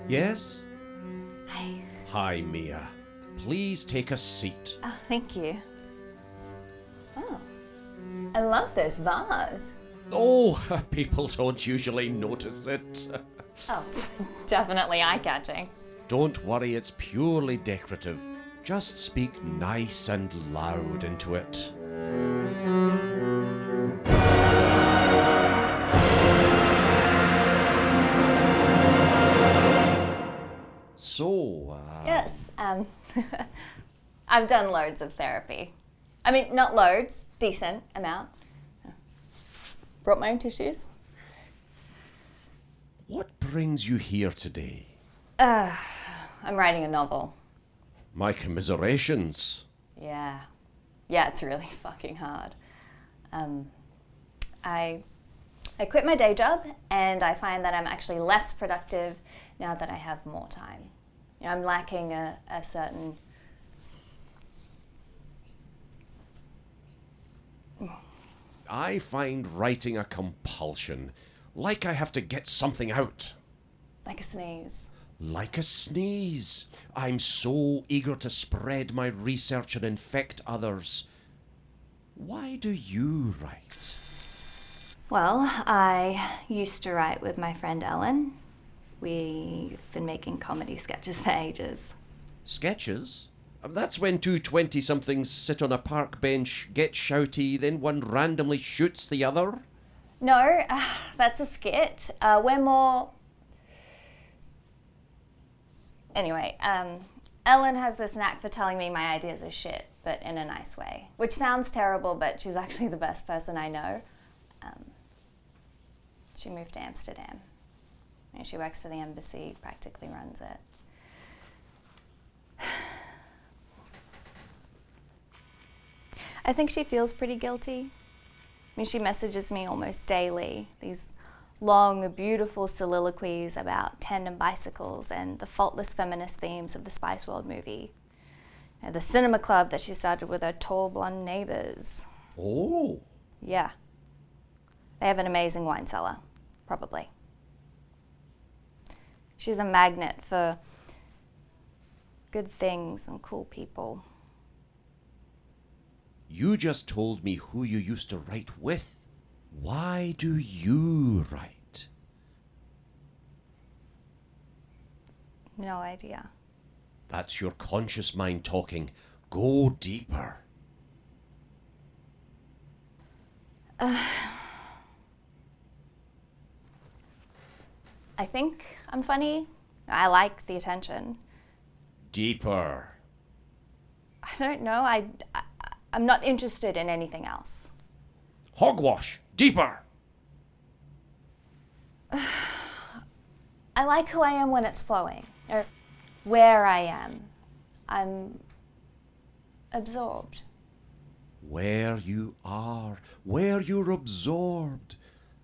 Yes? Hi. Hi, Mia. Please take a seat. Oh, thank you. Oh, I love this vase. Oh, people don't usually notice it. Oh, it's definitely eye-catching. Don't worry, it's purely decorative. Just speak nice and loud into it. So, Yes, I've done loads of therapy. I mean, not loads, decent amount. Brought my own tissues. what brings you here today? I'm writing a novel. My commiserations. Yeah, it's really fucking hard. I quit my day job, and I find that I'm actually less productive now that I have more time. You know, I'm lacking a certain... I find writing a compulsion, like I have to get something out. like a sneeze. Like a sneeze. I'm so eager to spread my research and infect others. Why do you write? Well, I used to write with my friend Ellen. We've been making comedy sketches for ages. Sketches? That's when two 20-somethings sit on a park bench, get shouty, then one randomly shoots the other? No, that's a skit. We're more... Anyway, Ellen has this knack for telling me my ideas are shit, but in a nice way. Which sounds terrible, but she's actually the best person I know. She moved to Amsterdam. And she works for the embassy, practically runs it. I think she feels pretty guilty. I mean, she messages me almost daily, these long, beautiful soliloquies about tandem bicycles and the faultless feminist themes of the Spice World movie. You know, the cinema club that she started with her tall, blonde neighbours. Oh. Yeah. They have an amazing wine cellar, probably. She's a magnet for good things and cool people. You just told me who you used to write with. Why do you write? No idea. That's your conscious mind talking. Go deeper. I think I'm funny. I like the attention. Deeper. I don't know. I'm not interested in anything else. Hogwash. Deeper. I like who I am when it's flowing, or where I am. I'm absorbed. Where you are, where you're absorbed.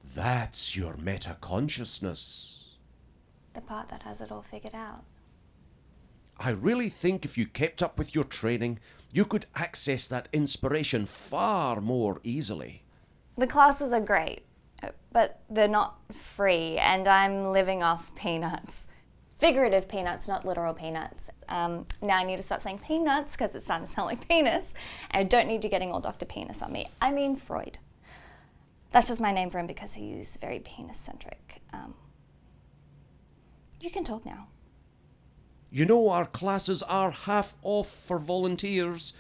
That's your meta-consciousness. The part that has it all figured out. I really think if you kept up with your training, you could access that inspiration far more easily. The classes are great, but they're not free, and I'm living off peanuts. Figurative peanuts, not literal peanuts. Now I need to stop saying peanuts because it's starting to sound like penis. And I don't need you getting all Dr. Penis on me. I mean Freud. That's just my name for him because he's very penis-centric. You can talk now. You know, our classes are half off for volunteers.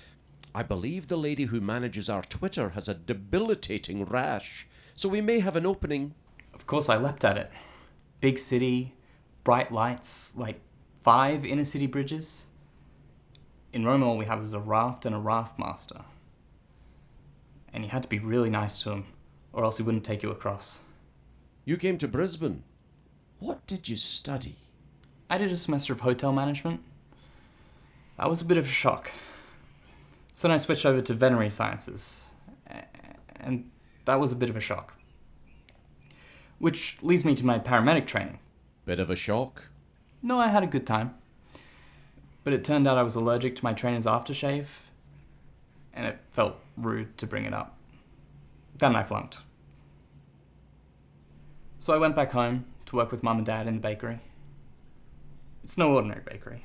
I believe the lady who manages our Twitter has a debilitating rash, so we may have an opening. Of course I leapt at it. Big city, bright lights, like 5 inner city bridges. In Rome all we had was a raft and a raft master. And you had to be really nice to him, or else he wouldn't take you across. You came to Brisbane. What did you study? I did a semester of hotel management. That was a bit of a shock. So then I switched over to veterinary sciences, and that was a bit of a shock. Which leads me to my paramedic training. Bit of a shock? No, I had a good time. But it turned out I was allergic to my trainer's aftershave, and it felt rude to bring it up. Then I flunked. So I went back home to work with Mum and Dad in the bakery. It's no ordinary bakery.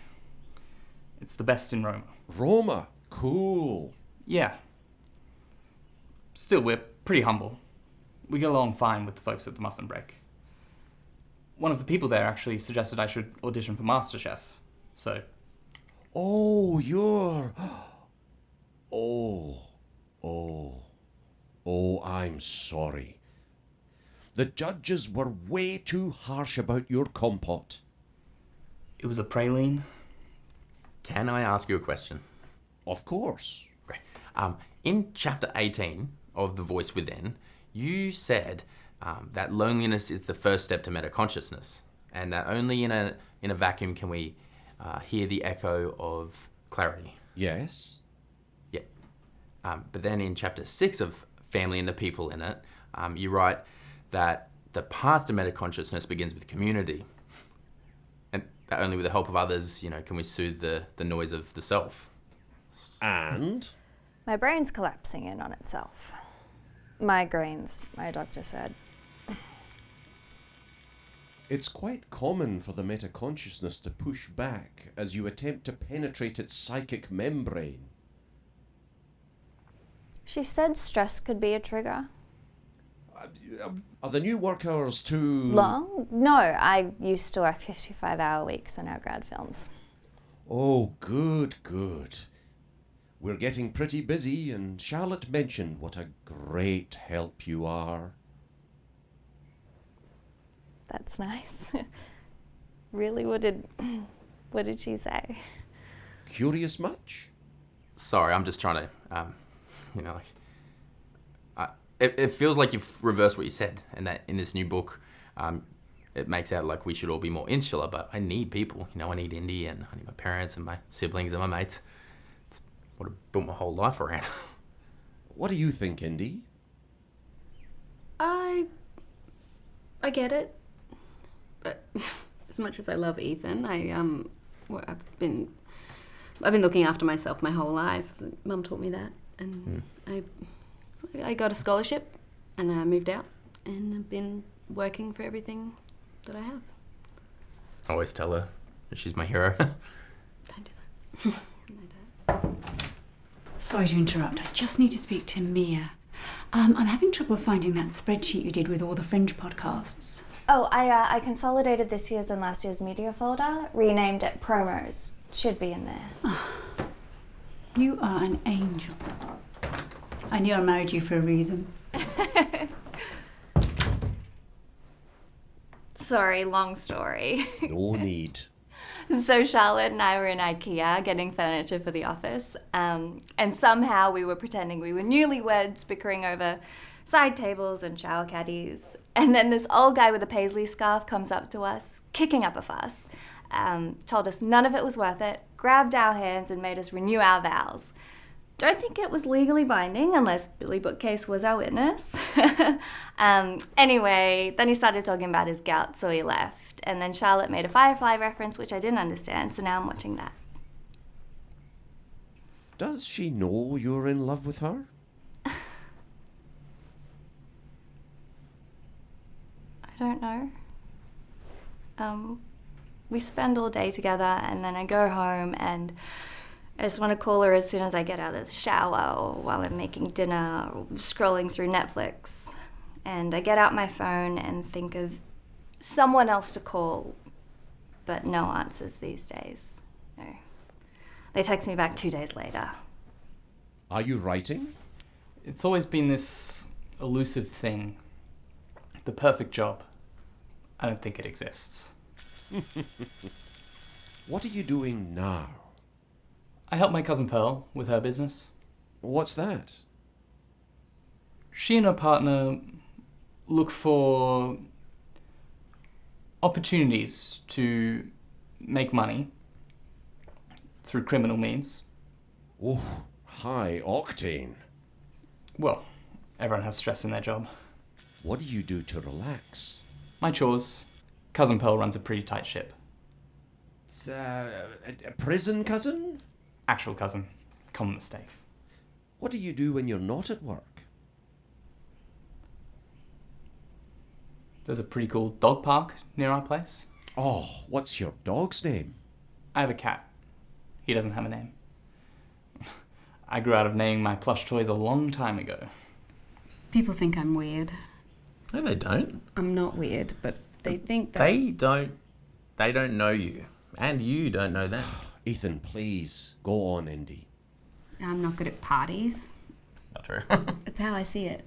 It's the best in Roma. Roma? Cool. Yeah. Still, we're pretty humble. We get along fine with the folks at the Muffin Break. One of the people there actually suggested I should audition for MasterChef, so... Oh, you're... Oh, I'm sorry. The judges were way too harsh about your compote. It was a praline. Can I ask you a question? Of course. Great. In chapter 18 of The Voice Within, you said that loneliness is the first step to metaconsciousness, and that only in a vacuum can we hear the echo of clarity. Yes? Yeah. But then in chapter 6 of Family and the People in it, you write that the path to metaconsciousness begins with community, and that only with the help of others, can we soothe the noise of the self. And? My brain's collapsing in on itself. Migraines, my doctor said. It's quite common for the metaconsciousness to push back as you attempt to penetrate its psychic membrane. She said stress could be a trigger. Are the new work hours too... Long? No, I used to work 55-hour weeks on our grad films. Oh, good. We're getting pretty busy, and Charlotte mentioned what a great help you are. That's nice. Really, what did she say? Curious much? Sorry, I'm just trying to, it feels like you've reversed what you said, and that in this new book, it makes out like we should all be more insular, but I need people. I need Indy, and I need my parents and my siblings and my mates. It's what I've built my whole life around. What do you think, Indy? I get it. But as much as I love Ethan, I've been looking after myself my whole life. Mum taught me that, and I got a scholarship, and I moved out, and I've been working for everything that I have. I always tell her that she's my hero. Don't do that. No, don't. Sorry to interrupt. I just need to speak to Mia. I'm having trouble finding that spreadsheet you did with all the Fringe podcasts. Oh, I consolidated this year's and last year's media folder, renamed it Promos. Should be in there. Oh, you are an angel. I knew I married you for a reason. Sorry, long story. No need. So Charlotte and I were in IKEA getting furniture for the office, and somehow we were pretending we were newlyweds, bickering over side tables and shower caddies. And then this old guy with a paisley scarf comes up to us, kicking up a fuss, told us none of it was worth it, grabbed our hands and made us renew our vows. Don't think it was legally binding unless Billy Bookcase was our witness. Anyway, then he started talking about his gout, so he left. And then Charlotte made a Firefly reference, which I didn't understand, so now I'm watching that. Does she know you're in love with her? I don't know. We spend all day together, and then I go home and I just want to call her as soon as I get out of the shower, or while I'm making dinner, or scrolling through Netflix. And I get out my phone and think of someone else to call, but no answers these days. No. They text me back 2 days later. Are you writing? It's always been this elusive thing. The perfect job. I don't think it exists. What are you doing now? I help my cousin Pearl with her business. What's that? She and her partner look for opportunities to make money through criminal means. Oh, high octane. Well, everyone has stress in their job. What do you do to relax? My chores. Cousin Pearl runs a pretty tight ship. It's a prison cousin? Actual cousin. Common mistake. What do you do when you're not at work? There's a pretty cool dog park near our place. Oh, what's your dog's name? I have a cat. He doesn't have a name. I grew out of naming my plush toys a long time ago. People think I'm weird. No, they don't. I'm not weird, but they think that... They don't know you. And you don't know them. Ethan, please, go on, Indy. I'm not good at parties. Not true. It's how I see it.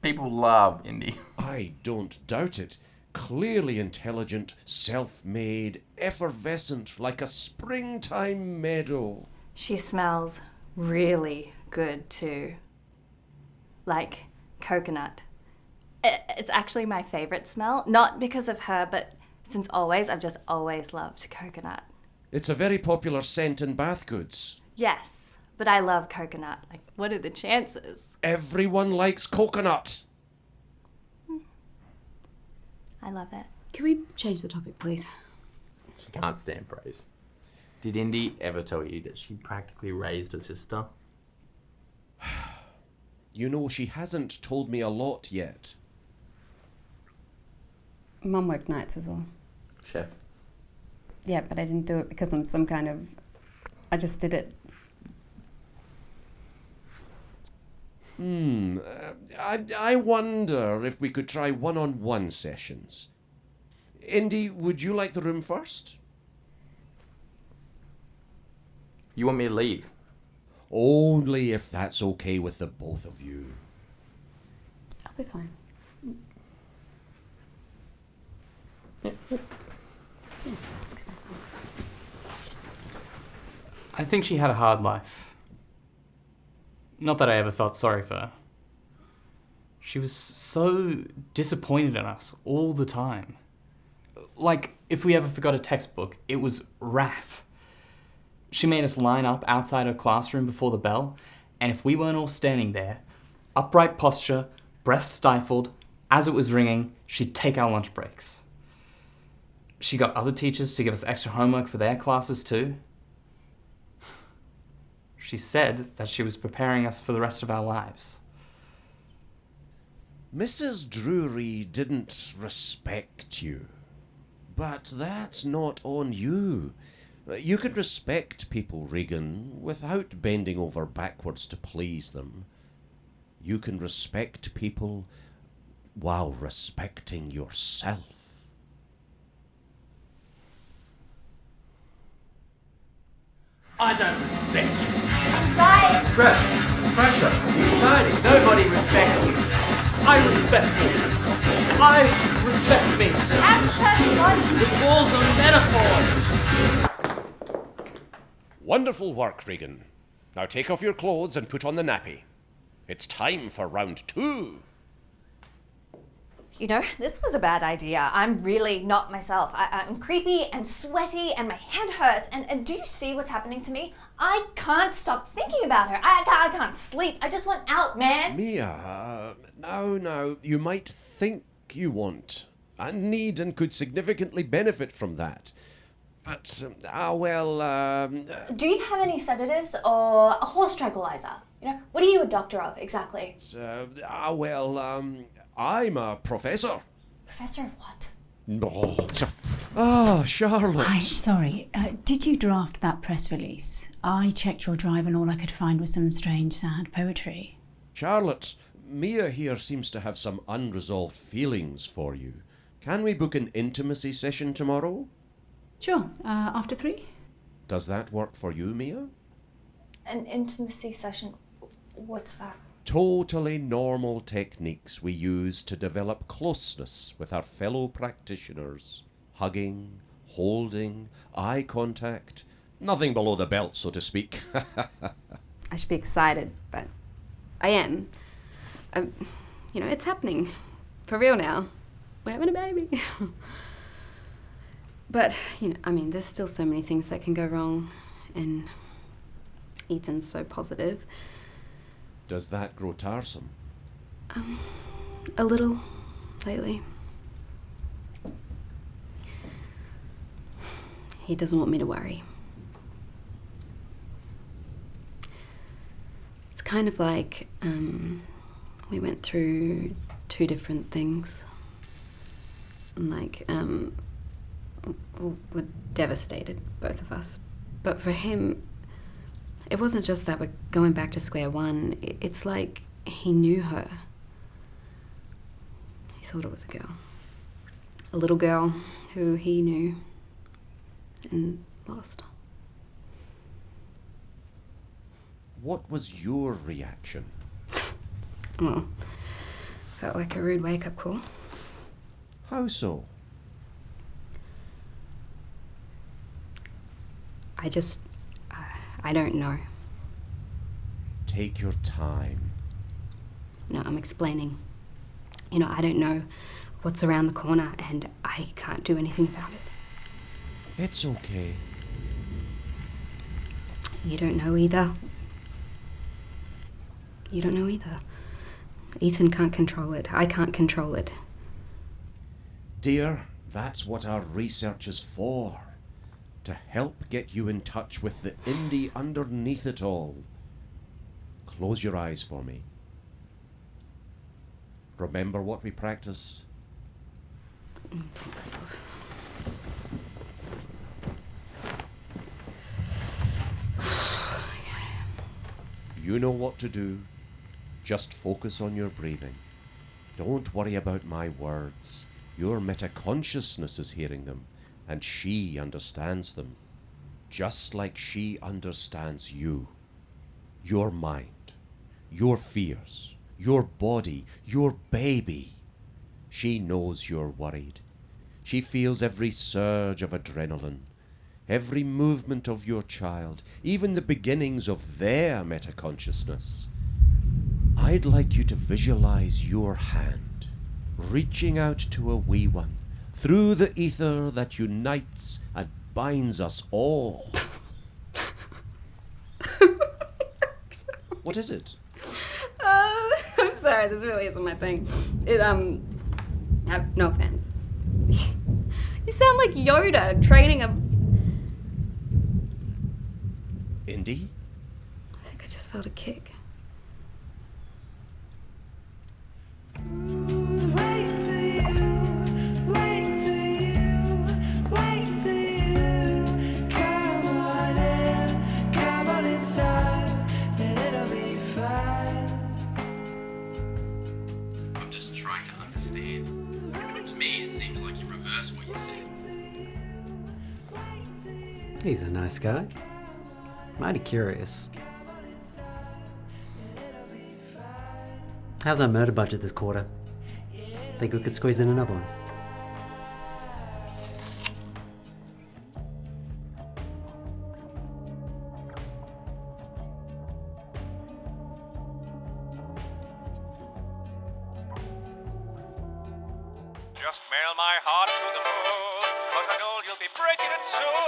People love Indy. I don't doubt it. Clearly intelligent, self-made, effervescent, like a springtime meadow. She smells really good too. Like coconut. It's actually my favourite smell. Not because of her, but since always, I've just always loved coconut. It's a very popular scent in bath goods. Yes, but I love coconut. Like, what are the chances? Everyone likes coconut. I love it. Can we change the topic, please? She can't stand praise. Did Indy ever tell you that she practically raised her sister? You know, she hasn't told me a lot yet. Mum worked nights as well. Chef. Yeah, but I didn't do it because I'm some kind of... I just did it. I wonder if we could try one-on-one sessions. Indy, would you like the room first? You want me to leave? Only if that's okay with the both of you. I'll be fine. I think she had a hard life. Not that I ever felt sorry for her. She was so disappointed in us all the time. Like, if we ever forgot a textbook, it was wrath. She made us line up outside her classroom before the bell, and if we weren't all standing there, upright posture, breath stifled, as it was ringing, she'd take our lunch breaks. She got other teachers to give us extra homework for their classes too. She said that she was preparing us for the rest of our lives. Mrs. Drury didn't respect you. But that's not on you. You can respect people, Regan, without bending over backwards to please them. You can respect people while respecting yourself. I don't respect you. Right. Pressure, anxiety, nobody respects you. I respect you. I respect me. The walls are metaphors. Wonderful work, Regan. Now take off your clothes and put on the nappy. It's time for round 2. You know, this was a bad idea. I'm really not myself. I'm creepy and sweaty and my head hurts. And do you see what's happening to me? I can't stop thinking about her. I can't sleep. I just want out, man. Mia, now, you might think you want and need and could significantly benefit from that. But, Do you have any sedatives or a horse tranquilizer? You know, what are you a doctor of, exactly? I'm a professor. Professor of what? Charlotte. Hi, sorry. Did you draft that press release? I checked your drive and all I could find was some strange, sad poetry. Charlotte, Mia here seems to have some unresolved feelings for you. Can we book an intimacy session tomorrow? Sure. After 3? Does that work for you, Mia? An intimacy session? What's that? Totally normal techniques we use to develop closeness with our fellow practitioners. Hugging, holding, eye contact. Nothing below the belt, so to speak. I should be excited, but I am. It's happening. For real now. We're having a baby. But, there's still so many things that can go wrong, and Ethan's so positive. Does that grow tiresome? A little, lately. He doesn't want me to worry. It's kind of like we went through 2 different things. and we're devastated, both of us. But for him, it wasn't just that we're going back to square one. It's like he knew her. He thought it was a girl. A little girl who he knew and lost. What was your reaction? Well, felt like a rude wake-up call. How so? I don't know. Take your time. No, I'm explaining. I don't know what's around the corner, and I can't do anything about it. It's okay. You don't know either. You don't know either. Ethan can't control it. I can't control it. Dear, that's what our research is for. To help get you in touch with the indie underneath it all. Close your eyes for me. Remember what we practiced? Take this off. You know what to do. Just focus on your breathing. Don't worry about my words. Your metaconsciousness is hearing them, and she understands them, just like she understands you. Your mind, your fears, your body, your baby. She knows you're worried. She feels every surge of adrenaline, every movement of your child, even the beginnings of their metaconsciousness. I'd like you to visualize your hand, reaching out to a wee one, through the ether that unites and binds us all. What is it? I'm sorry, this really isn't my thing. No offense. You sound like Yoda training a... Indy? I think I just felt a kick. I'm just trying to understand. To me, it seems like you reversed what you said. He's a nice guy. Mighty curious. How's our murder budget this quarter? Think we could squeeze in another one? Just mail my heart to the moon, 'cause I know you'll be breaking it soon.